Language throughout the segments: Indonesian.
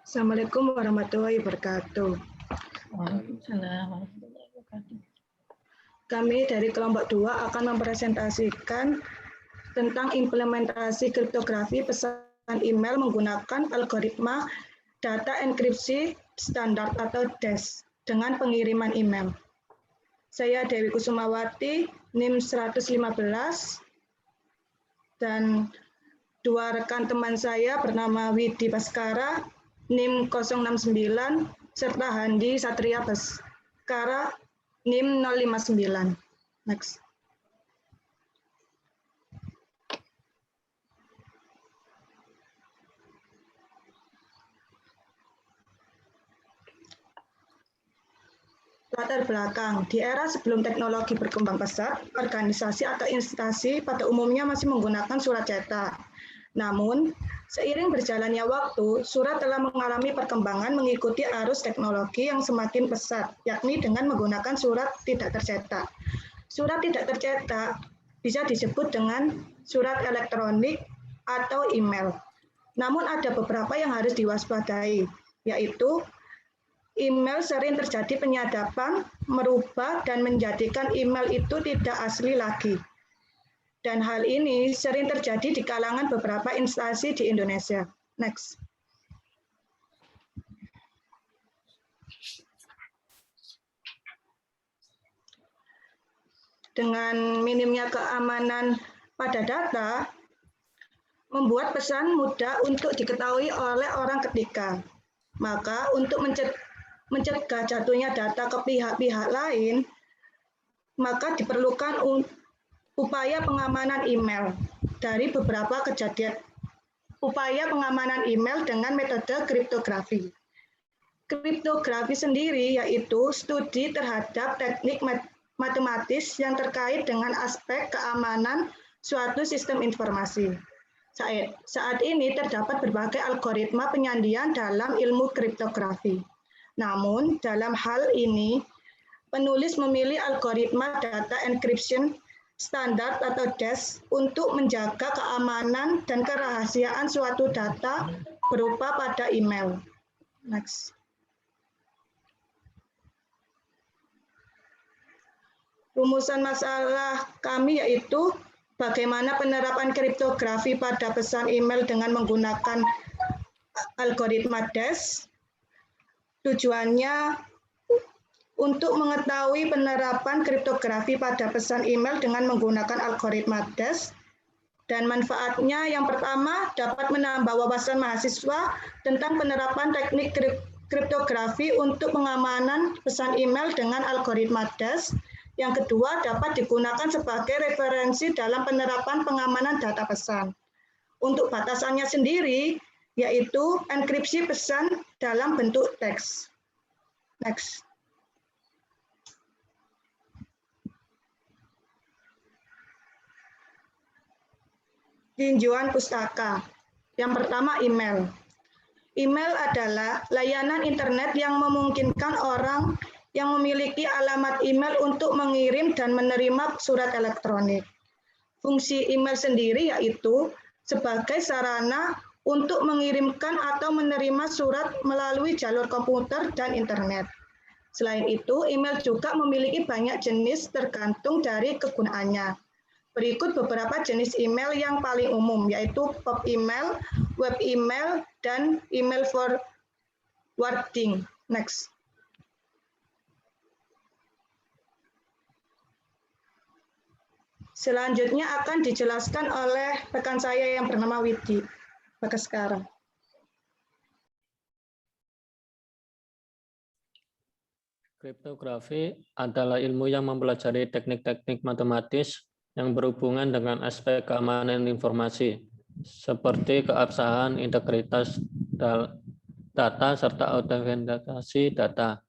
Assalamualaikum warahmatullahi wabarakatuh. Waalaikumsalam warahmatullahi wabarakatuh. Kami dari kelompok 2 akan mempresentasikan tentang implementasi kriptografi pesan email menggunakan algoritma data enkripsi standar atau DES dengan pengiriman email. Saya Dewi Kusumawati, NIM 115, dan dua rekan teman saya bernama Widi Baskara, NIM 069, serta Handi Satria Baskara, NIM 059. Next. Latar belakang, di era sebelum teknologi berkembang pesat, organisasi atau instansi pada umumnya masih menggunakan surat cetak. Namun, seiring berjalannya waktu, surat telah mengalami perkembangan mengikuti arus teknologi yang semakin pesat, yakni dengan menggunakan surat tidak tercetak. Surat tidak tercetak bisa disebut dengan surat elektronik atau email. Namun ada beberapa yang harus diwaspadai, yaitu email sering terjadi penyadapan, merubah, dan menjadikan email itu tidak asli lagi. Dan hal ini sering terjadi di kalangan beberapa instansi di Indonesia. Next. Dengan minimnya keamanan pada data, membuat pesan mudah untuk diketahui oleh orang ketiga. Maka untuk mencegah jatuhnya data ke pihak-pihak lain, maka diperlukan upaya pengamanan email dari beberapa kejadian. Upaya pengamanan email dengan metode kriptografi. Kriptografi sendiri yaitu studi terhadap teknik matematis yang terkait dengan aspek keamanan suatu sistem informasi. Saat ini terdapat berbagai algoritma penyandian dalam ilmu kriptografi. Namun, dalam hal ini, penulis memilih algoritma data encryption standar atau DES untuk menjaga keamanan dan kerahasiaan suatu data berupa pada email. Next. Rumusan masalah kami yaitu bagaimana penerapan kriptografi pada pesan email dengan menggunakan algoritma DES. Tujuannya untuk mengetahui penerapan kriptografi pada pesan email dengan menggunakan algoritma DES, dan manfaatnya yang pertama dapat menambah wawasan mahasiswa tentang penerapan teknik kriptografi untuk pengamanan pesan email dengan algoritma DES. Yang kedua dapat digunakan sebagai referensi dalam penerapan pengamanan data pesan. Untuk batasannya sendiri yaitu enkripsi pesan dalam bentuk teks. Next. Tinjauan pustaka. Yang pertama email. Email adalah layanan internet yang memungkinkan orang yang memiliki alamat email untuk mengirim dan menerima surat elektronik. Fungsi email sendiri yaitu sebagai sarana untuk mengirimkan atau menerima surat melalui jalur komputer dan internet. Selain itu, email juga memiliki banyak jenis tergantung dari kegunaannya. Berikut beberapa jenis email yang paling umum, yaitu pop email, web email, dan email forwarding. Next. Selanjutnya akan dijelaskan oleh rekan saya yang bernama Widi Baskara. Kriptografi adalah ilmu yang mempelajari teknik-teknik matematis yang berhubungan dengan aspek keamanan informasi, seperti keabsahan, integritas data, serta autentikasi data.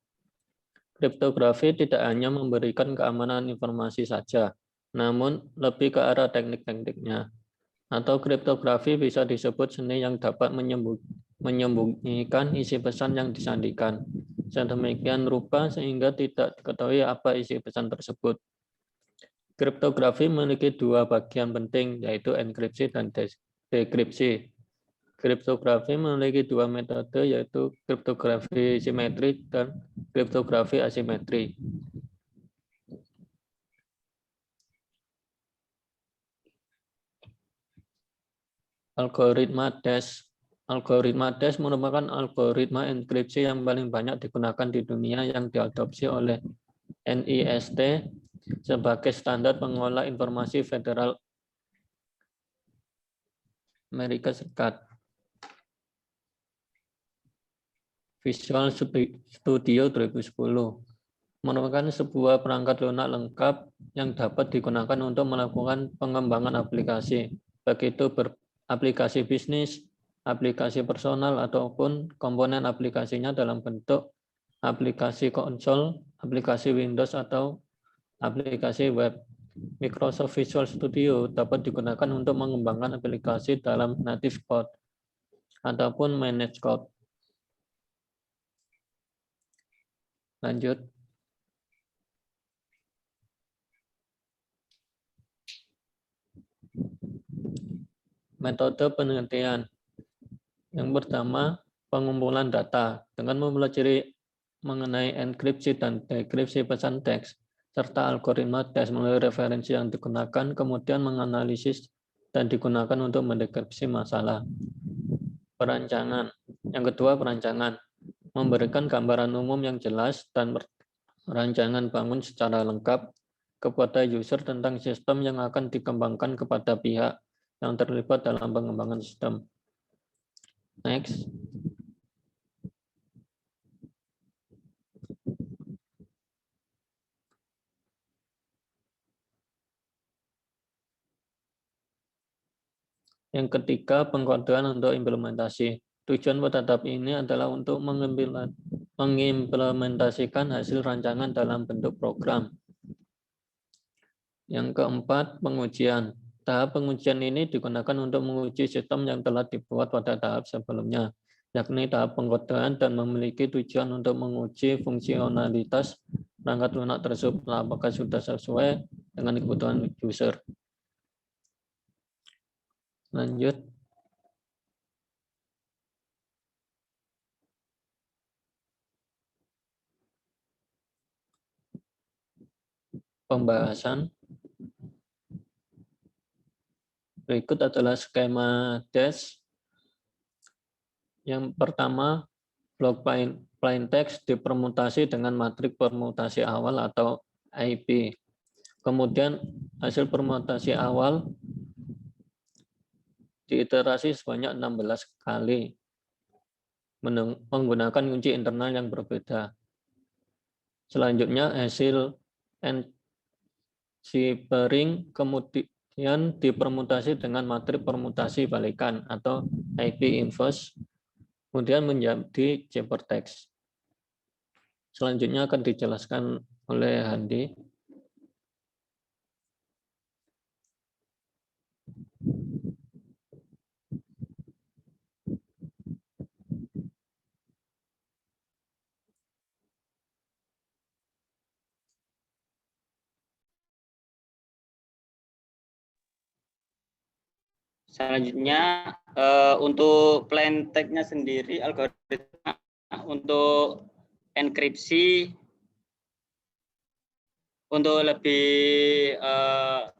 Kriptografi tidak hanya memberikan keamanan informasi saja, namun lebih ke arah teknik-tekniknya. Atau kriptografi bisa disebut seni yang dapat menyembunyikan isi pesan yang disandikan, sedemikian rupa sehingga tidak diketahui apa isi pesan tersebut. Kriptografi memiliki dua bagian penting, yaitu enkripsi dan dekripsi. Kriptografi memiliki dua metode, yaitu kriptografi simetri dan kriptografi asimetri. Algoritma DES. Algoritma DES merupakan algoritma enkripsi yang paling banyak digunakan di dunia yang diadopsi oleh NIST sebagai standar pengolah informasi federal Amerika Serikat. Visual Studio 2010 merupakan sebuah perangkat lunak lengkap yang dapat digunakan untuk melakukan pengembangan aplikasi, baik itu aplikasi bisnis, aplikasi personal, ataupun komponen aplikasinya dalam bentuk aplikasi konsol, aplikasi Windows, atau aplikasi web. Microsoft Visual Studio dapat digunakan untuk mengembangkan aplikasi dalam native code ataupun managed code. Lanjut. Metode penelitian. Yang pertama, pengumpulan data. Dengan mempelajari mengenai enkripsi dan dekripsi pesan teks, serta algoritma DES melalui referensi yang digunakan, kemudian menganalisis dan digunakan untuk mendekripsi masalah. Perancangan. Yang kedua, perancangan. Memberikan gambaran umum yang jelas dan rancangan bangun secara lengkap kepada user tentang sistem yang akan dikembangkan kepada pihak yang terlibat dalam pengembangan sistem. Next. Yang ketiga, pengkodean untuk implementasi. Tujuan pada tahap ini adalah untuk mengimplementasikan hasil rancangan dalam bentuk program. Yang keempat, pengujian. Tahap pengujian ini digunakan untuk menguji sistem yang telah dibuat pada tahap sebelumnya, yakni tahap pengkodean, dan memiliki tujuan untuk menguji fungsionalitas perangkat lunak tersebut apakah sudah sesuai dengan kebutuhan user. Lanjut. Pembahasan. Berikut adalah skema DES. Yang pertama, blok plain text dipermutasi dengan matrik permutasi awal atau IP. Kemudian hasil permutasi awal diiterasi sebanyak 16 kali menggunakan kunci internal yang berbeda. Selanjutnya hasil encipering kemudian dipermutasi dengan matrik permutasi balikan atau IP inverse, kemudian menjadi ciphertext. Selanjutnya akan dijelaskan oleh Handi. Selanjutnya untuk plain text-nya sendiri, algoritma untuk enkripsi untuk lebih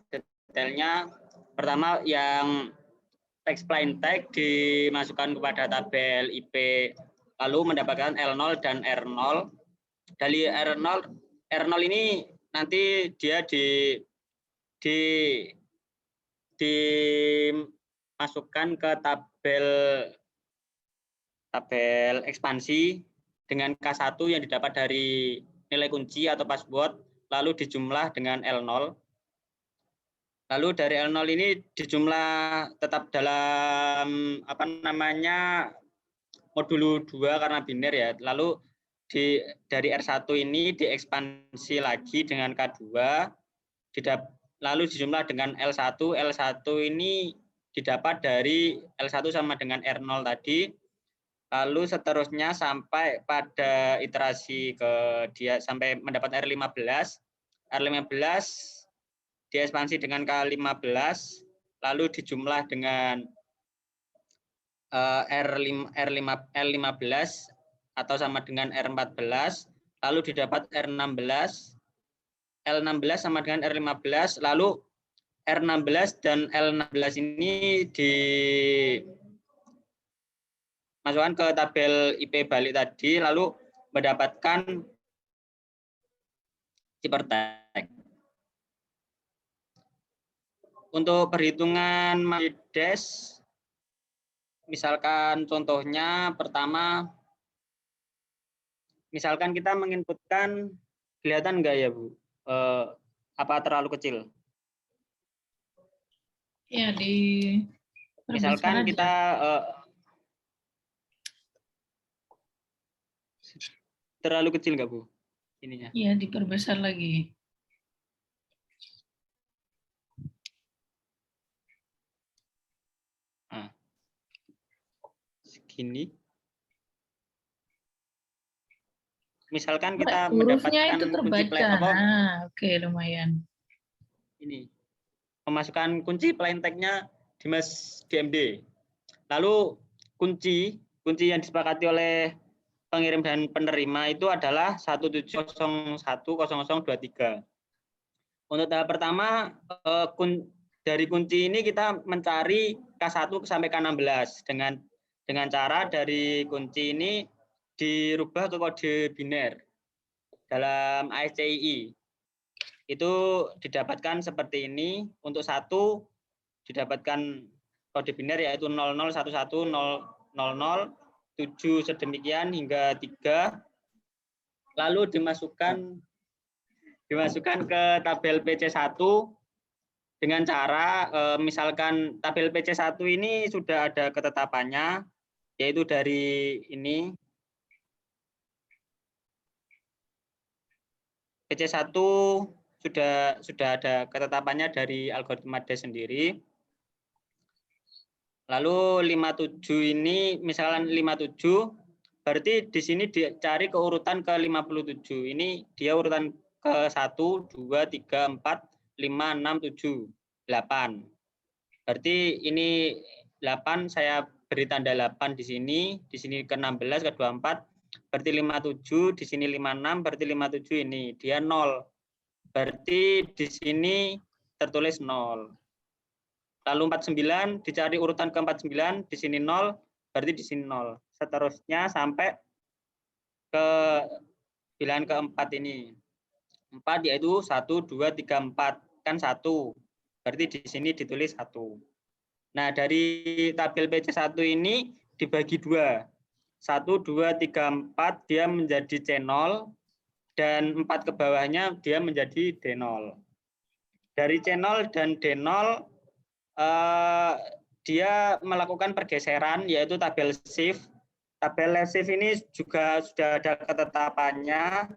detailnya, pertama yang teks plain text dimasukkan kepada tabel IP, lalu mendapatkan L0 dan R0. Dari R0 ini nanti dia dimasukkan ke tabel ekspansi dengan K1 yang didapat dari nilai kunci atau password, lalu dijumlah dengan L0. Lalu dari L0 ini dijumlah tetap dalam modulo 2 karena biner ya. Lalu dari R1 ini diekspansi lagi dengan K2, lalu dijumlah dengan L1. L1 ini didapat dari L1 sama dengan R0 tadi. Lalu seterusnya sampai pada iterasi sampai mendapat R15. R15 diekspansi dengan K15, lalu dijumlah dengan L15 atau sama dengan R14, lalu didapat R16, L16 sama dengan R15, lalu R16 dan L16 ini dimasukkan ke tabel IP balik tadi, lalu mendapatkan Cipertek. Untuk perhitungan Des, misalkan contohnya pertama, misalkan kita menginputkan, kelihatan enggak ya Bu? Apa terlalu kecil? Ya, di Misalkan kita terlalu kecil enggak Bu? Ininya. Iya, diperbesar lagi. Nah, segini. Misalkan kita hurufnya mendapatkan itu kunci terbaca. Oke, lumayan. Ini memasukkan kunci plain text-nya Dimas DMD. Lalu kunci yang disepakati oleh pengirim dan penerima itu adalah 17010023. Untuk tahap pertama, dari kunci ini kita mencari K1 sampai K16 dengan cara dari kunci ini dirubah ke kode biner dalam ASCII. Itu didapatkan seperti ini. Untuk 1 didapatkan kode biner yaitu 0011000, 7 sedemikian hingga 3. Lalu dimasukkan ke tabel PC1 dengan cara misalkan tabel PC1 ini sudah ada ketetapannya, yaitu dari ini. PC1 sudah ada ketetapannya dari algoritma Des sendiri. Lalu 57 ini, misalkan 57, berarti di sini dicari ke urutan ke 57. Ini dia urutan ke 1, 2, 3, 4, 5, 6, 7, 8. Berarti ini 8, saya beri tanda 8 di sini ke 16, ke 24, berarti 57, di sini 56, berarti 57 ini, dia 0. Berarti di sini tertulis 0. Lalu 49 dicari urutan ke 49, di sini 0, berarti di sini 0. Seterusnya sampai ke pilihan keempat ini. 4 yaitu 1, 2, 3, 4. Kan 1. Berarti di sini ditulis 1. Nah, dari tabel PC1 ini dibagi 2. 1, 2, 3, 4 dia menjadi C0 dan 4 ke bawahnya dia menjadi D0. Dari C0 dan D0 dia melakukan pergeseran yaitu tabel shift. Tabel shift ini juga sudah ada ketetapannya.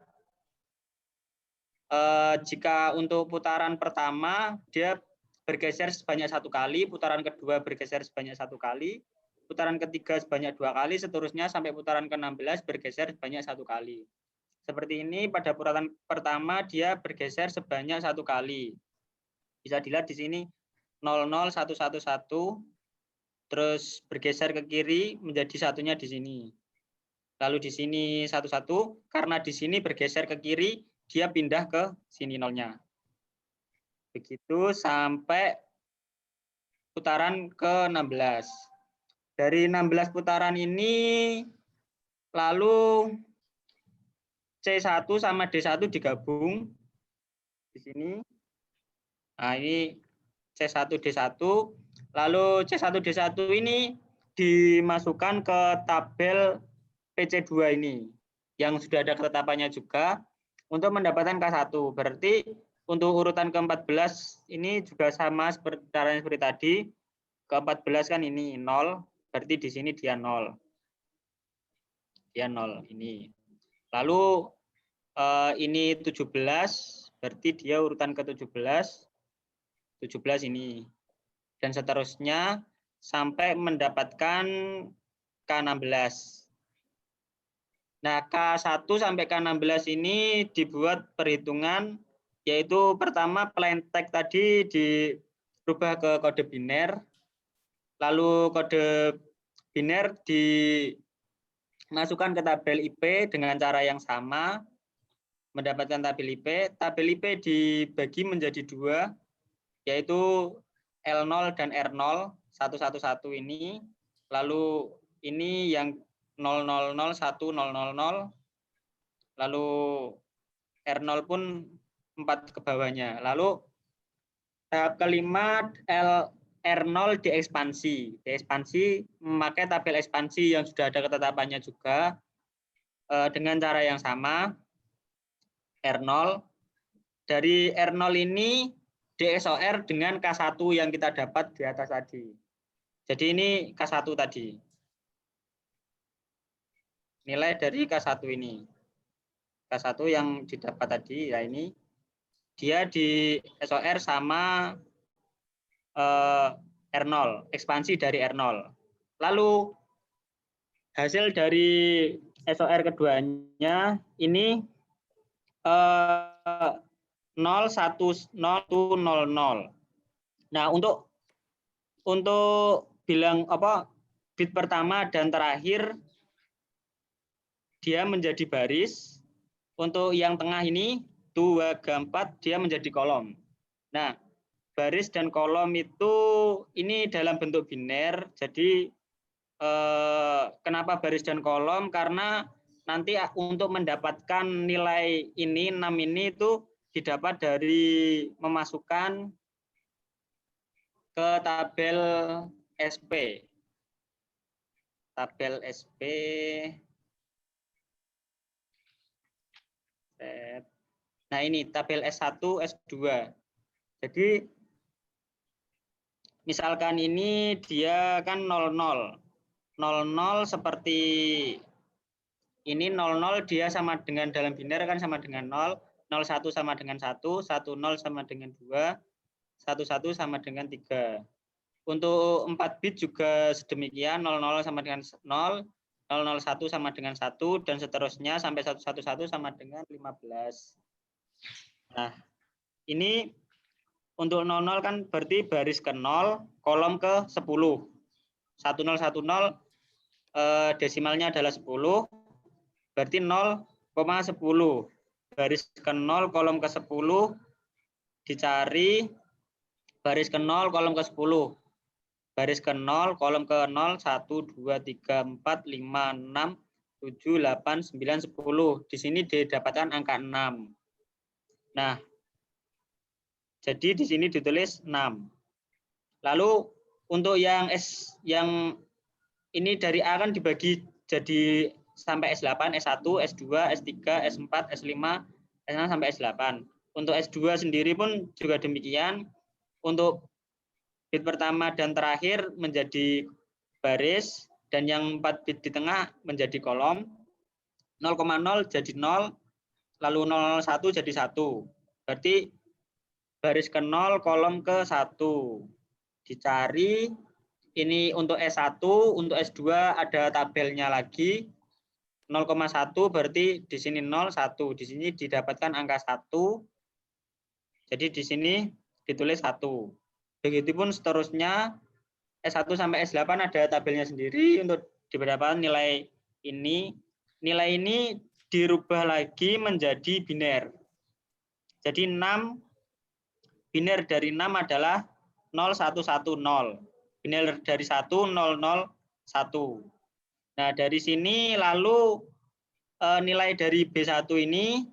Jika untuk putaran pertama dia bergeser sebanyak 1 kali, putaran kedua bergeser sebanyak 1 kali, putaran ketiga sebanyak 2 kali, seterusnya sampai putaran ke-16 bergeser sebanyak 1 kali. Seperti ini pada putaran pertama dia bergeser sebanyak 1 kali. Bisa dilihat di sini 00111, terus bergeser ke kiri menjadi satunya di sini. Lalu di sini 11, karena di sini bergeser ke kiri, dia pindah ke sini nolnya. Begitu sampai putaran ke-16. Dari 16 putaran ini, lalu C1 sama D1 digabung di sini. Nah, ini C1 D1, lalu C1 D1 ini dimasukkan ke tabel PC2 ini yang sudah ada ketetapannya juga untuk mendapatkan K1. Berarti untuk urutan ke-14 ini juga sama seperti caranya seperti tadi. Ke-14 kan ini 0, berarti di sini dia 0. Dia 0 ini. Lalu ini 17, berarti dia urutan ke-17. 17 ini. Dan seterusnya sampai mendapatkan K16. Nah, K1 sampai K16 ini dibuat perhitungan, yaitu pertama plain text tadi dirubah ke kode biner, lalu kode biner dimasukkan ke tabel IP dengan cara yang sama, mendapatkan tabel IP. Tabel IP dibagi menjadi dua, yaitu L0 dan R0, 111 ini. Lalu ini yang 000, 1000, lalu R0 pun 4 ke bawahnya. Lalu tahap kelima R0 diekspansi. Diekspansi memakai tabel ekspansi yang sudah ada ketetapannya juga dengan cara yang sama. R0 dari R0 ini DSOR dengan K1 yang kita dapat di atas tadi. Jadi ini K1 tadi. Nilai dari K1 ini. K1 yang didapat tadi, ya ini. Dia di SOR sama R0, ekspansi dari R0. Lalu hasil dari SOR keduanya ini 0, 1, 0, 0, 0. Nah, untuk bilang bit pertama dan terakhir dia menjadi baris. Untuk yang tengah ini 2, 3, 4 dia menjadi kolom. Nah, baris dan kolom itu ini dalam bentuk biner. Jadi kenapa baris dan kolom? Karena nanti untuk mendapatkan nilai ini 6 ini itu didapat dari memasukkan ke tabel SP. Tabel SP. Nah, ini tabel S1, S2. Jadi misalkan ini dia kan 00. 00 seperti ini 00 dia sama dengan dalam biner kan sama dengan 0, 01 sama dengan 1, 10 sama dengan 2, 11 sama dengan 3. Untuk 4 bit juga sedemikian, 00 sama dengan 0, 001 sama dengan 1 dan seterusnya sampai 111 sama dengan 15. Nah, ini untuk 00 kan berarti baris ke 0, kolom ke 10. 1010 desimalnya adalah 10, berarti 0,10. Baris ke 0, kolom ke 10, dicari baris ke 0, kolom ke 10. Baris ke 0, kolom ke 0, 1, 2, 3, 4, 5, 6, 7, 8, 9, 10. Di sini didapatkan angka 6. Nah, jadi di sini ditulis 6. Lalu untuk yang ini dari A kan dibagi jadi sampai S8, S1, S2, S3, S4, S5, S6 sampai S8. Untuk S2 sendiri pun juga demikian. Untuk bit pertama dan terakhir menjadi baris dan yang 4 bit di tengah menjadi kolom. 0,0 jadi 0, lalu 01 jadi 1. Berarti baris ke 0, kolom ke 1. Dicari. Ini untuk S1, untuk S2 ada tabelnya lagi. 0,1 berarti di sini 0, 1. Di sini didapatkan angka 1. Jadi di sini ditulis 1. Begitupun seterusnya S1 sampai S8 ada tabelnya sendiri untuk didapatkan nilai ini. Nilai ini dirubah lagi menjadi biner. Jadi 6, biner dari 6 adalah 0110. Biner dari 1, 001. Nah, dari sini lalu nilai dari B1 ini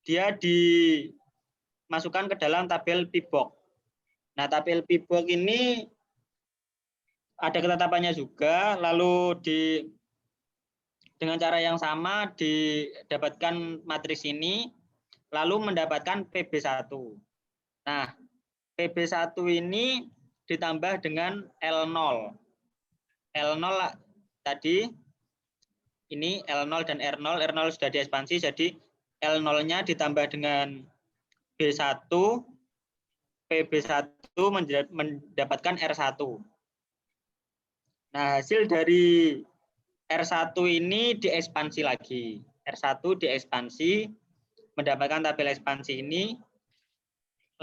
dia dimasukkan ke dalam tabel PIBOK. Nah, tabel PIBOK ini ada ketetapannya juga, lalu dengan cara yang sama didapatkan matriks ini, lalu mendapatkan PB1. Nah, PB1 ini ditambah dengan L0. L0 tadi, ini L0 dan R0. R0 sudah diekspansi, jadi L0-nya ditambah dengan B1, PB1 mendapatkan R1. Nah, hasil dari R1 ini diekspansi lagi. R1 diekspansi, mendapatkan tabel ekspansi ini.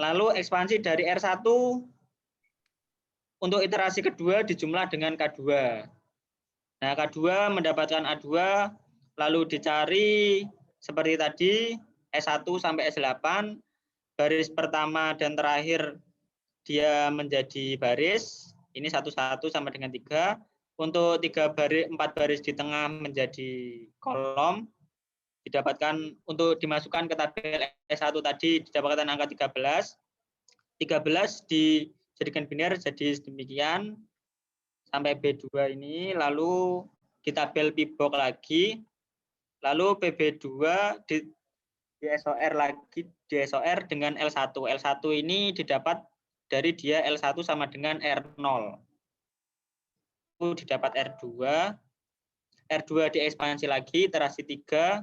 Lalu ekspansi dari R1 untuk iterasi kedua dijumlah dengan K2. Nah, K2 mendapatkan A2, lalu dicari seperti tadi, S1 sampai S8, baris pertama dan terakhir dia menjadi baris, ini 1 sama dengan 3. Untuk 4 baris di tengah menjadi kolom, didapatkan untuk dimasukkan ke tabel S1 tadi didapatkan angka 13. 13 dijadikan biner jadi demikian sampai B2 ini, lalu di tabel PIBOK lagi, lalu PB2 di SOR lagi, di SOR dengan L1. L1 ini didapat dari dia L1 sama dengan R0. Itu didapat R2. R2 diekspansi lagi, iterasi 3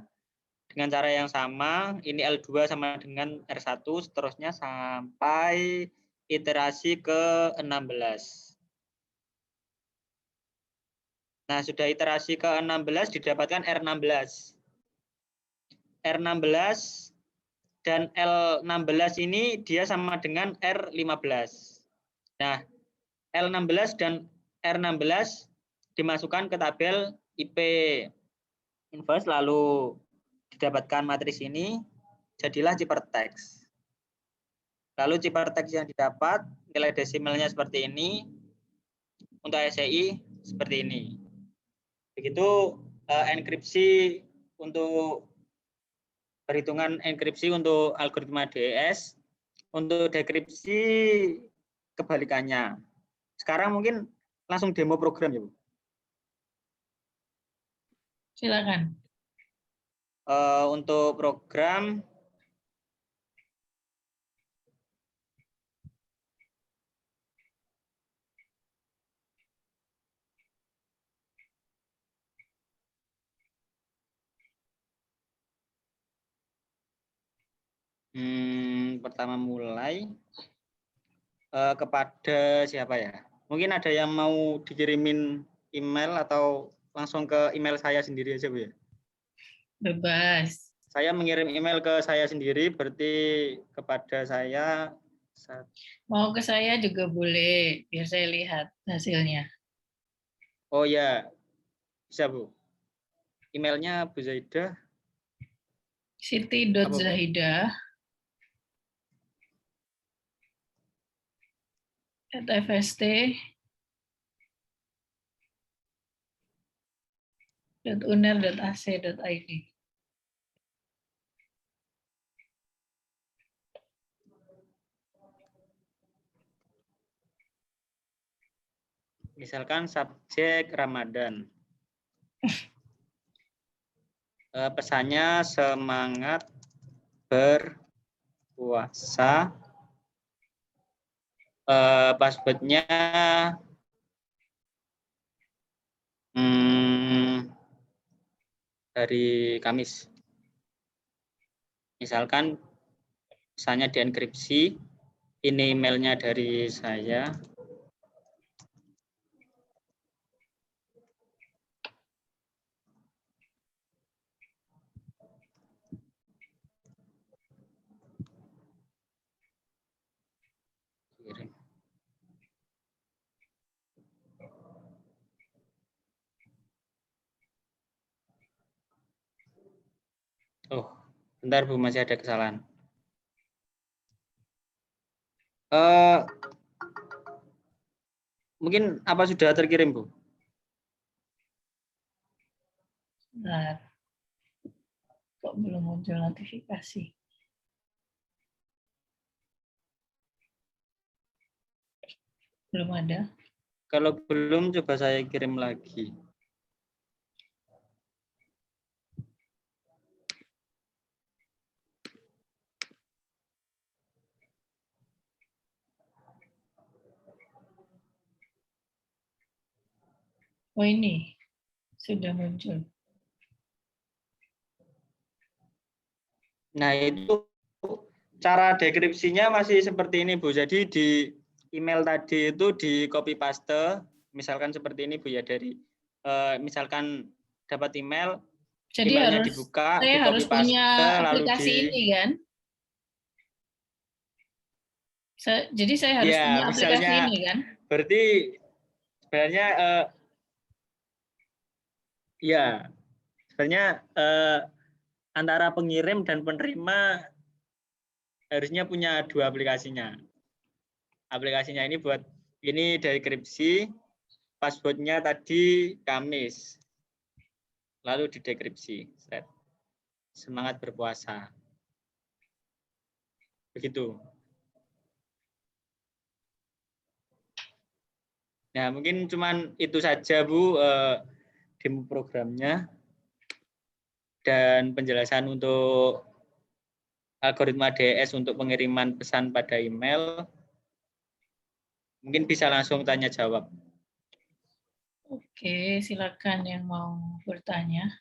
dengan cara yang sama. Ini L2 sama dengan R1, seterusnya sampai iterasi ke-16. Nah, sudah iterasi ke-16 didapatkan R16. R16 dan L16 ini dia sama dengan R15. Nah, L16 dan R16 dimasukkan ke tabel IP inverse, lalu didapatkan matris ini, jadilah ciphertext. Lalu ciphertext yang didapat, nilai desimalnya seperti ini, untuk SCI seperti ini. Begitu enkripsi untuk perhitungan enkripsi untuk algoritma DES. Untuk dekripsi kebalikannya. Sekarang mungkin langsung demo program ya, Bu. Silakan. Untuk program pertama mulai kepada siapa ya? Mungkin ada yang mau dikirimin email atau langsung ke email saya sendiri aja, Bu ya? Bebas. Saya mengirim email ke saya sendiri, berarti kepada saya. Mau ke saya juga boleh, biar saya lihat hasilnya. Oh ya, bisa Bu. Emailnya Bu Zaidah. Siti.Zahidah @fst.uner.ac.id. Misalkan subjek Ramadan. Pesannya semangat berpuasa. Passwordnya dari Kamis. Misalkan pesannya dienkripsi. Ini emailnya dari saya. Oh, bentar Bu, masih ada kesalahan. Mungkin apa sudah terkirim, Bu? Bentar. Kok belum muncul notifikasi? Belum ada. Kalau belum, coba saya kirim lagi. Oh ini, sudah muncul. Nah, itu cara dekripsinya masih seperti ini, Bu. Jadi di email tadi itu di copy paste, misalkan seperti ini, Bu ya, dari misalkan dapat email, Jadi emailnya harus dibuka, saya di copy harus punya paste, lalu aplikasi ini kan? Jadi saya harus ya, punya aplikasi misalnya, ini kan? berarti sebenarnya Ya, sebenarnya antara pengirim dan penerima harusnya punya dua aplikasinya. Aplikasinya ini dari Kripsi, passwordnya tadi Kamis, lalu di dekripsi. Semangat berpuasa. Begitu. Nah, mungkin cuman itu saja Bu, demo programnya dan penjelasan untuk algoritma DS untuk pengiriman pesan pada email. Mungkin bisa langsung tanya jawab. Oke, silakan yang mau bertanya.